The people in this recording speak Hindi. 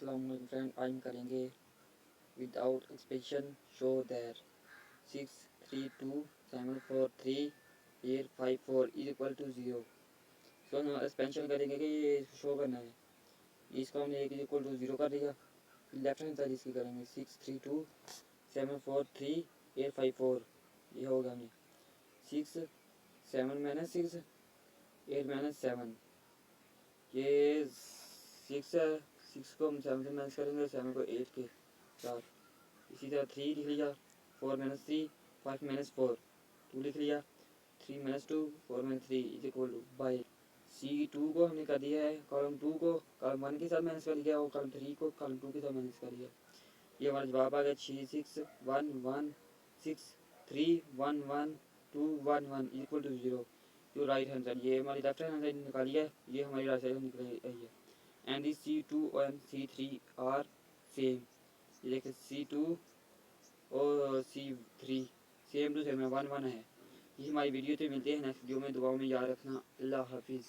अस्सलाम वालेकुम फ्रेंड, आइन करेंगे without expansion show that 632743854 is equal to 0। So हम एक्सपेंशन करेंगे कि ये शो करना है। इसका हमने एक इक्वल टू 0 कर दिया। लेफ्ट हैंड साइड इसकी करेंगे 632743854 ये होगा हमें 6 7 माइनस 6 8 माइनस 7 ये 6 है। 6 को हम 7 से माइनस करेंगे, 7 को 8 के साथ। इसी तरह 3 लिख लिया, 4 माइनस 3 5 माइनस 4 2 लिख लिया, 3 minus 2 4 minus 3 is equal two by C2 को हमने कर दिया है कॉलम 2 को कॉलम 1 के साथ माइनस कर दिया और कॉलम 3 को कॉलम 2 के साथ माइनस कर दिया। ये हमारा जवाब आ गया 66116311211 इक्वल टू 0। तो राइट हैंड साइड ये हमारी लेफ्ट हैंड साइड निकाली है, ये हमारी राइट साइड निकली है। And this C2 and C3 are same. ये देखिए C2 और C3 सेम टू सेम है, 1 1 है। ये हमारी वीडियो थे, मिलते हैं नेक्स्ट वीडियो में। दुआओं में याद रखना। अल्लाह हाफिज़।